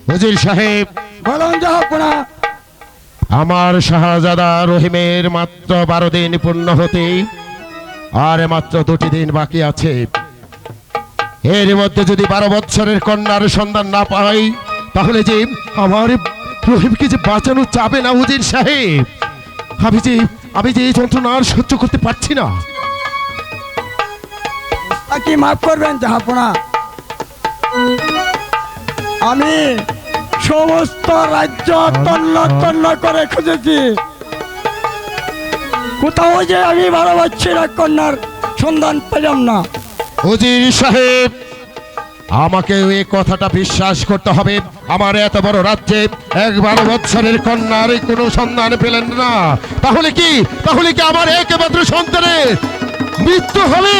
হুজুর সাহেব, বলুন জাহাপনা। আমার শাহজাদা রহিমের মাত্র 12 দিন পূর্ণ হতে আর মাত্র 2টি দিন বাকি আছে। এর মধ্যে যদি 12 বৎসরের কন্যার সন্ধান না পাই, তাহলে যে আমার রহিমকে যে বাঁচানো যাবে না হুজুর সাহেব। আমি যে এই যন্ত্রণা আর সহ্য করতে পারছি না। কি মাফ করবেন জাহাপনা, আমি সমস্ত রাজ্য তন্ন তন্ন করে খুঁজেছি, কোথাও যে আমি 12 বছরের কন্যার সন্ধান পেলাম না। হুজুর সাহেব, আমাকে এই কথাটা বিশ্বাস করতে হবে। আমার এত বড় রাজ্যে 12 বৎসরের কন্যার কোনো সন্ধান পেলেন না, তাহলে কি আমার একমাত্র সন্তানের মৃত্যু হবে?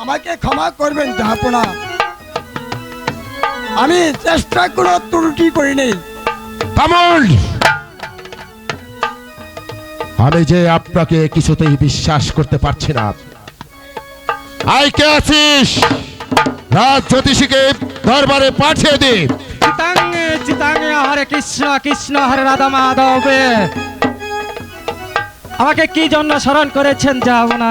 আমাকে ক্ষমা করবেন জাহাপনা, আমি চেষ্টা কোনো ত্রুটি করিনি। থামুন! আমি যে আপনাকে কিছুতেই বিশ্বাস করতে পারছি না। আই কে আছিস? রাজ জ্যোতিষীকে দরবারে পাঠিয়ে দে। চিতাঙ্গে চিতাঙ্গে হরে কৃষ্ণ কৃষ্ণ হরে রাধা মাধব। আমাকে কি জন্য স্মরণ করেছেন জাহাপনা?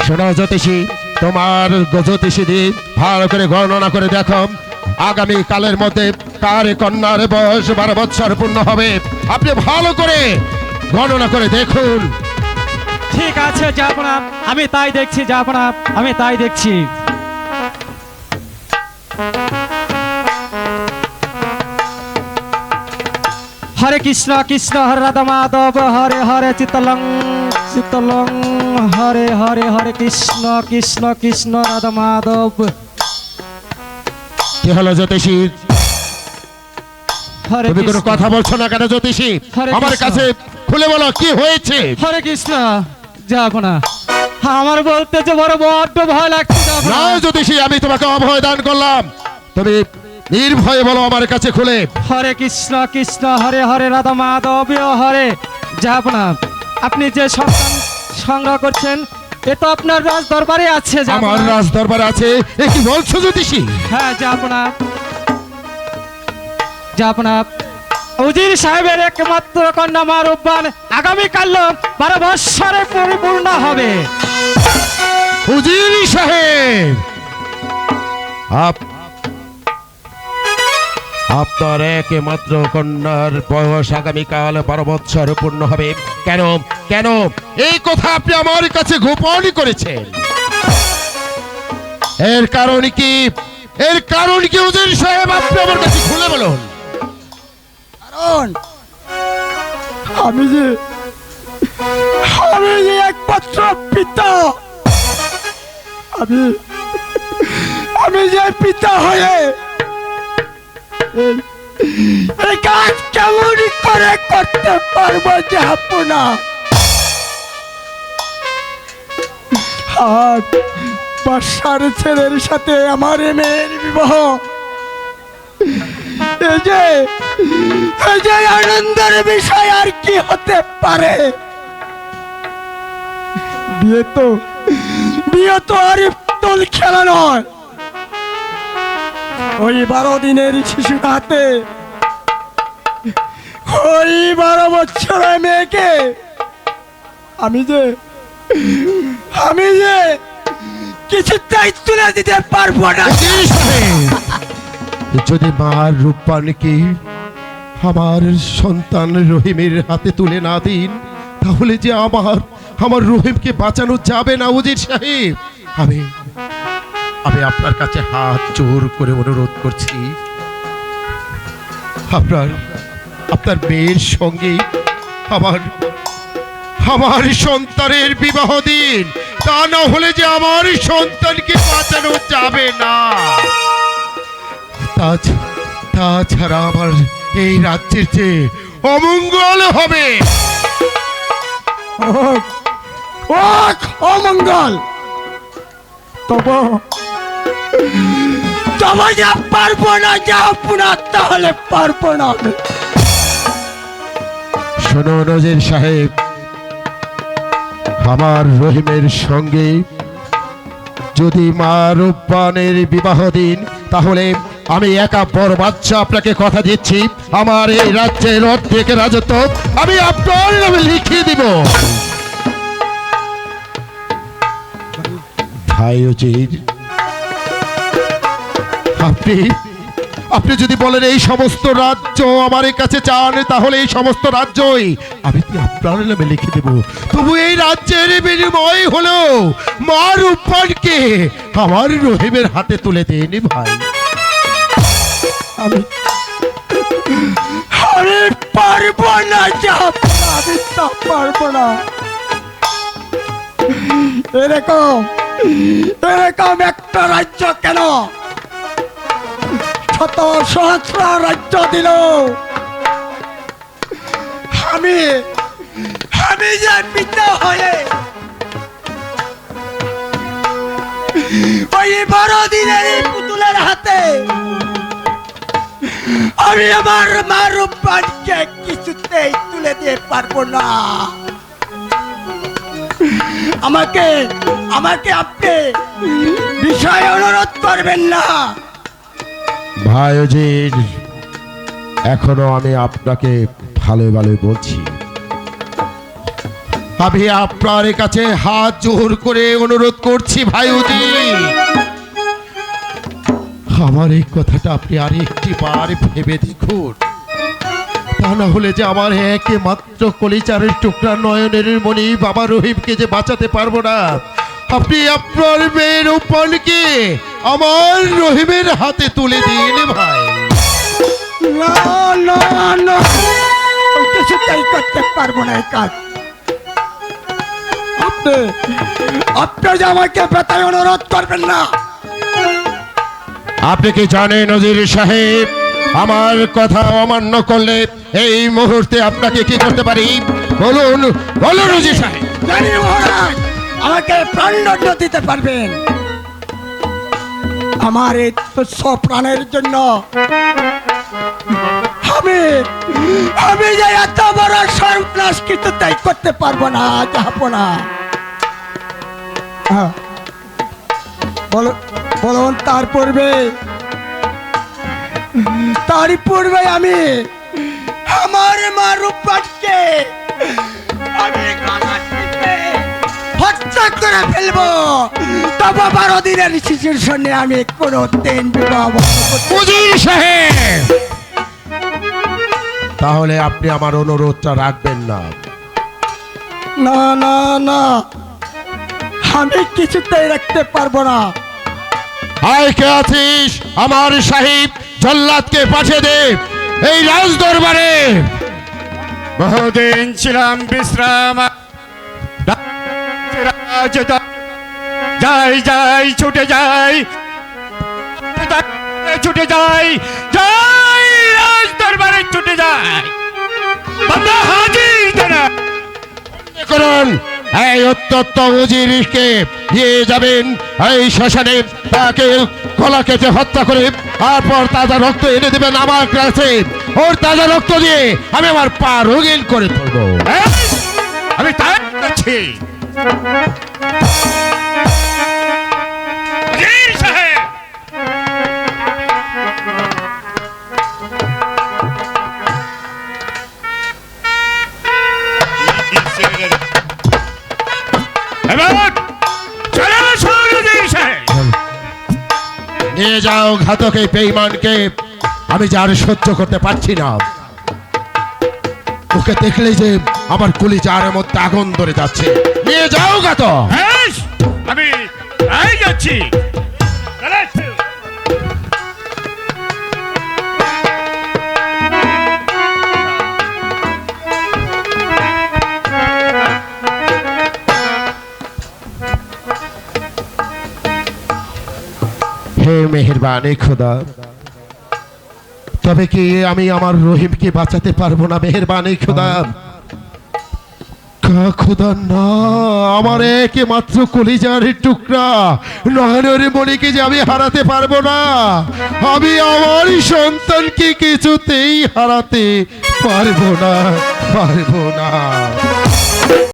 শোনো জ্যোতিষী, তোমার জ্যোতিষী দিয়ে ভালো করে গণনা করে দেখো আগামী কালের মধ্যে কার কন্যার বয়স 12 বৎসর পূর্ণ হবে। আপনি ভালো করে গণনা করে দেখুন। ঠিক আছে জাহাপনা, আমি তাই দেখছি জাহাপনা, আমি তাই দেখছি। হরে কৃষ্ণ কৃষ্ণ হরে রাধা মাধব, হরে হরে চিতলং চিতলং, হরে হরে হরে কৃষ্ণ কৃষ্ণ কৃষ্ণ রাধা মাধব। কি হলো জ্যোতিষী? হরে তুমি কোনো কৃষ্ণ কথা বলছো না কেন জ্যোতিষী? হরে আমার কৃষ্ণ। কাছে খুলে বলো কি হয়েছে। হরে কৃষ্ণ জাহাপনা, আমার বলতে যে বড় বড্ড ভয় লাগছে জাহাপনা। না জ্যোতিষী, আমি তোমাকে অভয় দান করলাম, তুমি নির্ভয়ে বলো আমার কাছে খুলে। হরে কৃষ্ণ কৃষ্ণ হরে হরে রাধা মাধব হরে। জাহাপনা, আপনি যে সন্তান সংগ্রহ করছেন এ তো আপনার রাজ দরবারে আছে আমার জাহাপনা। রাজ দরবার আছে, এ কি বলছো জ্যোতিষী? হ্যাঁ জাহাপনা, জাহাপনা উজির সাহেবের একমাত্র কন্যা মা রূপবান আগামীকাল 12 বৎসরে পরিপূর্ণ হবে। হুজুর সাহেব, আপনার একমাত্র কন্যার বয়স আগামীকাল 12 বৎসর পূর্ণ হবে। কেন কেন এই কথা আপনি আমার কাছে গোপন করেছেন? এর কারণ কি হুজুর সাহেব? আপনি আমার কাছে খুলে বলুন। কারণ আমি যে একমাত্র পিতা, আমি যে পিতা হয়ে এই কাজ কেমন করে করতে পারবো জাহাপনা? আর বাসার ছেলের সাথে আমার মেয়ের বিবাহ, এই যে আনন্দের বিষয় আর কি হতে পারে? বিয়ে তো আর দোল খেলা নয়। ওই 12 দিনের শিশুর হাতে ওই 12 বছরের মেয়েকে আমি যে কিছুতেই তুলে দিতে পারবো না। হুজুর সাহেব, যদি মার রূপবানকে আমার সন্তান রহিমের হাতে তুলে না দিন, তাহলে যে আমার রহিমকে বাঁচানো যাবে না হুজুর সাহেব। আমি আপনার কাছে হাত জোর করে অনুরোধ করছি, আপনার মেয়ের সঙ্গে আমার সন্তানের বিবাহ দিন, তা না হলে যে আমার সন্তানকে বাঁচানো যাবে না। তাছাড়া আমার এই রাজ্যের যে অমঙ্গল হবে। অমঙ্গল তবু পারবো না জাহাপনা, তাহলে পারবো না। শোনো নজির সাহেব, আমার রহিমের সঙ্গে যদি মা রূপবানের বিবাহ দিন, তাহলে আমি একা বড় বাচ্চা আপনাকে কথা দিচ্ছি, আমার এই রাজ্যের অর্ধেক রাজত্ব আমি আপনার নামে লিখিয়ে দিব। ভাই উজির, আপনি যদি বলেন এই সমস্ত রাজ্য আমার কাছে চান, তাহলে এই সমস্ত রাজ্যই আমি কি আপনার নামে লিখে দেব। তবু এই রাজ্যের বিনিময় হলো মা রূপবানকে আমার রহিমের হাতে তুলে দিন ভাই। আমি আমি পারবো না জাহাপনা, আমি তা পারবো না। এরকম এরকম একটা রাজ্য কেন শত সহস্র রাজ্য দিল। আমি আমি যে পিতা হয়ে ওই বড় দিনের পুতুলের হাতে আমি আমার মা রূপবানকে কিছুতেই তুলে দিয়ে পারবো না। আমাকে আমাকে আপনি বিষয় অনুরোধ করবেন না। ভাই উজির, এখনো আমি আপনাকে ভালো ভালো বলছি, আমি আপনার কাছে হাত জোর করে অনুরোধ করছি ভাই উজির, আমার এই কথাটা আপনি আর একটি বার ভেবে দেখুন। তা না হলে যে আমার একে মাত্র কলিচারের টুকরা নয়নের মণি বাবা রহিমকে যে বাঁচাতে পারবো না। আপনি আপনার মেয়ের রূপবানকে আমার রহিমের হাতে তুলে দিন ভাই। না না না, কিছুতেই করতে পারবো না এই কাজ। আপনি আপনি যে আমাকে বেতায় অনুরোধ করবেন না। আপনি কি জানেন নজির সাহেব, আমার কথা অমান্য করলে এই মুহূর্তে আপনাকে কি করতে পারি? বলুন বলুন নজির সাহেব। জানি মহারাজ, আমাকে প্রাণদণ্ড দিতে পারবেন। আমার এই তুচ্ছ প্রাণের জন্য আমি আমি যে এত বড় সর্বনাশ কিছুতেই করতে পারবো না জাহাপনা। হ্যাঁ, বলুন তারই পূর্বে আমি আমার মা রূপবানকে আমি হত্যা করে ফেলবো। তবে 12 দিনের শিশুর সঙ্গে আমি কোনো দিন বিবাহ উজির সাহেব, তাহলে আপনি আমার অনুরোধটা রাখবেন না? না না না, আমি কিছুতেই রাখতে পারবো না। আয় কে আছিস? আমার সাহেব জল্লাদকে পাঠিয়ে দে এই রাজ দরবারে। বহুদিন ছিলাম বিশ্রাম, যাই যাই ছুটে যাই, ছুটে যাই, যাই রাজ দরবারে ছুটে যাই। বান্দা হাজির দেনা করুন, এই অত্যন্ত উজিরকে নিয়ে যাবেন এই শ্মশানে, তাকে গলা কেটে হত্যা করে তারপর তাজা রক্ত এনে দেবেন আমার কাছে। ওর তাজা রক্ত দিয়ে আমি আমার পা রঙিন করে তুলবো। আমি তাই করছি। হাজির সাহেব, এবার চলে আসুন হাজির সাহেব। নিয়ে যাও ঘাতক এই বেঈমানকে, আমি যার সহ্য করতে পারছি না। ওকে দেখলেই যে আমার কলিজার মধ্যে আগুন ধরে যাচ্ছে। নিয়ে যাও ঘাতক। বেশ, আমি তাই যাচ্ছি। চলে আসুন। হে মেহেরবানি খোদা, তবে কি আমি আমার রহিমকে বাঁচাতে পারবো না? মেহেরবানি খোদা, খোদা না, আমার একে মাত্র কলিজার টুকরা নয়নের মণিকে যে আমি হারাতে পারবো না। আমি আমার সন্তানকে কিছুতেই হারাতে পারবো না, পারবো না।